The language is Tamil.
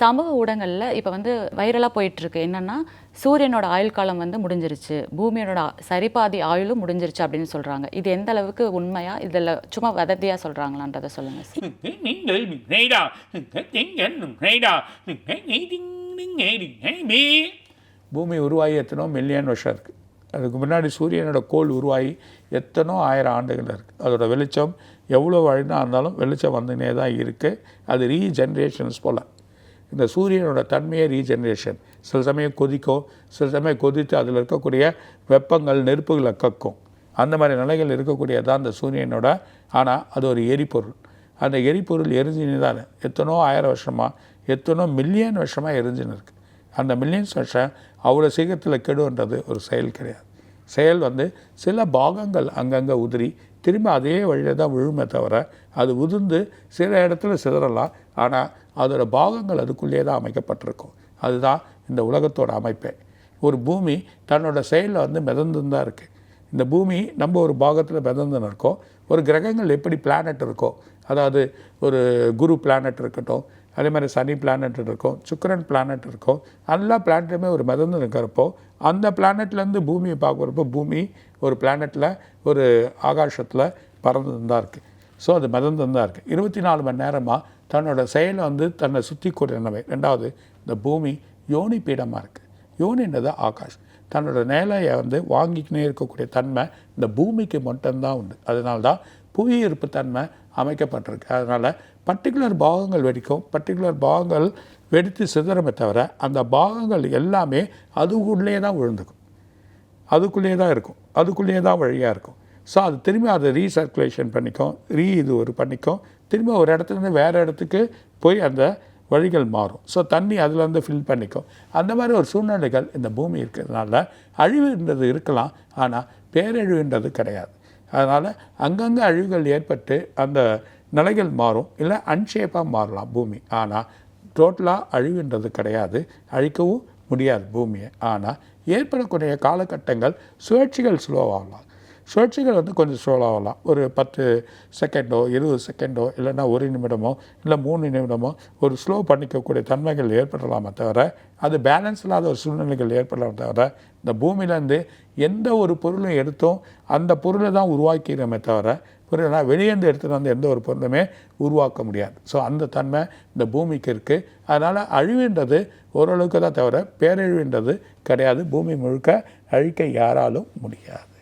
சமூக ஊடகங்களில் இப்போ வந்து வைரலாக போயிட்டுருக்கு என்னென்னா சூரியனோட ஆயுள் காலம் வந்து முடிஞ்சிருச்சு, பூமியோட சரிபாதி ஆயுளும் முடிஞ்சிருச்சு அப்படின்னு சொல்கிறாங்க. இது எந்த அளவுக்கு உண்மையா, இதில் சும்மா வதந்தியாக சொல்கிறாங்களான்றதை சொல்லுங்கள் சார். பூமி உருவாகி எத்தனோ மில்லியன் வருஷம் இருக்குது. அதுக்கு முன்னாடி சூரியனோட கோள் உருவாகி எத்தனோ ஆயிரம் ஆண்டுகள் இருக்குது. அதோட வெளிச்சம் எவ்வளோ வழினா இருந்தாலும் வெளிச்சம் வந்துனே தான் இருக்குது. அது ரீஜென்ரேஷன்ஸ் போல். இந்த சூரியனோட தன்மையே ரீஜென்ரேஷன். சில சமயம் கொதிக்கும், சில சமயம் கொதித்து அதில் இருக்கக்கூடிய வெப்பங்கள் நெருப்புகளை கக்கும். அந்த மாதிரி நிலைகள் இருக்கக்கூடியதான் அந்த சூரியனோட. ஆனால் அது ஒரு எரிபொருள். அந்த எரிபொருள் எரிஞ்சின்னு தான் எத்தனோ ஆயிரம் வருஷமாக, எத்தனோ மில்லியன் வருஷமாக எரிஞ்சின்னு இருக்குது. அந்த மில்லியன்ஸ் வருஷம் அவ்வளோ சீக்கிரத்தில் கெடுன்றது ஒரு செயல் கிடையாது. செயல் வந்து சில பாகங்கள் அங்கங்கே உதிரி திரும்ப அதே வழியில் தான் விழுமே தவிர, அது உதிர்ந்து சில இடத்துல சிதறலாம். ஆனால் அதோடய பாகங்கள் அதுக்குள்ளேயே தான் அமைக்கப்பட்டிருக்கும். அதுதான் இந்த உலகத்தோட அமைப்பே. ஒரு பூமி தன்னோட செயலில் வந்து மிதந்துன்னு தான் இருக்குது. இந்த பூமி நம்ம ஒரு பாகத்தில் மிதந்துன்னு இருக்கோம். ஒரு கிரகங்கள் எப்படி பிளானட் இருக்கோ, அதாவது ஒரு குரு பிளானட் இருக்கட்டும், அதே மாதிரி சனி பிளானட் இருக்கும், சுக்கிரன் பிளானட் இருக்கும், எல்லா பிளானட்டுமே ஒரு மிதந்து இருக்கிறப்போ அந்த பிளானட்லேருந்து பூமியை பார்க்குறப்போ பூமி ஒரு பிளானட்டில் ஒரு ஆகாசத்தில் பறந்துன்னு தான் இருக்குது. ஸோ அது மிதந்து தான் இருக்குது. 24 மணி நேரமாக தன்னோட செயலை வந்து தன்னை சுற்றி கூடினவை. ரெண்டாவது, இந்த பூமி யோனி பீடமாக இருக்குது. யோனின்றது ஆகாஷ். தன்னோட நிலையை வந்து வாங்கிக்கினே இருக்கக்கூடிய தன்மை இந்த பூமிக்கு மட்டும்தான் உண்டு. அதனால்தான் புவியீர்ப்பு தன்மை அமைக்கப்பட்டிருக்கு. அதனால் பர்டிகுலர் பாகங்கள் வெடிக்கும், பர்டிகுலர் பாகங்கள் வெடித்து சிதறமே தவிர அந்த பாகங்கள் எல்லாமே அதுக்குள்ளே தான் விழுந்துக்கும், அதுக்குள்ளேயே தான் இருக்கும், அதுக்குள்ளேயே தான் வழியாக இருக்கும். ஸோ அது திரும்பி அதை ரீசர்க்குலேஷன் பண்ணிக்கும், பண்ணிக்கும், திரும்ப ஒரு இடத்துலேருந்து வேறு இடத்துக்கு போய் அந்த வழிகள் மாறும். ஸோ தண்ணி அதிலேருந்து ஃபில் பண்ணிக்கும். அந்த மாதிரி ஒரு சூழ்நிலைகள் இந்த பூமி இருக்கிறதுனால அழிவுன்றது இருக்கலாம், ஆனால் பேரழிவுன்றது கிடையாது. அதனால் அங்கங்கே அழிவுகள் ஏற்பட்டு அந்த நிலைகள் மாறும், இல்லை அன்ஷேப்பாக மாறலாம் பூமி. ஆனால் டோட்டலாக அழிவுன்றது கிடையாது, அழிக்கவும் முடியாது பூமியை. ஆனால் ஏற்படக்கூடிய காலகட்டங்கள் சுழற்சிகள் ஸ்லோவாகலாம். சுழற்சிகள் வந்து கொஞ்சம் ஸ்லோவாகலாம். ஒரு 10 செகண்டோ 20 செகண்டோ இல்லைன்னா 1 நிமிடமோ இல்லை 3 நிமிடமோ ஒரு ஸ்லோ பண்ணிக்கக்கூடிய தன்மைகள் ஏற்படலாமே தவிர, அது பேலன்ஸ் இல்லாத ஒரு சூழ்நிலைகள் ஏற்படலாமே தவிர, இந்த பூமியிலேருந்து எந்த ஒரு பொருளும் எடுத்தோம் அந்த பொருளை தான் உருவாக்கிறோமே தவிர, புரியலனா வெளியேந்து எடுத்துகிட்டு வந்து எந்த ஒரு பொருளுமே உருவாக்க முடியாது. ஸோ அந்த தன்மை இந்த பூமிக்கு இருக்குது. அதனால் அழிவுன்றது ஓரளவுக்கு தான் தவிர பேரழிவுன்றது கிடையாது. பூமி முழுக்க அழிக்க யாராலும் முடியாது.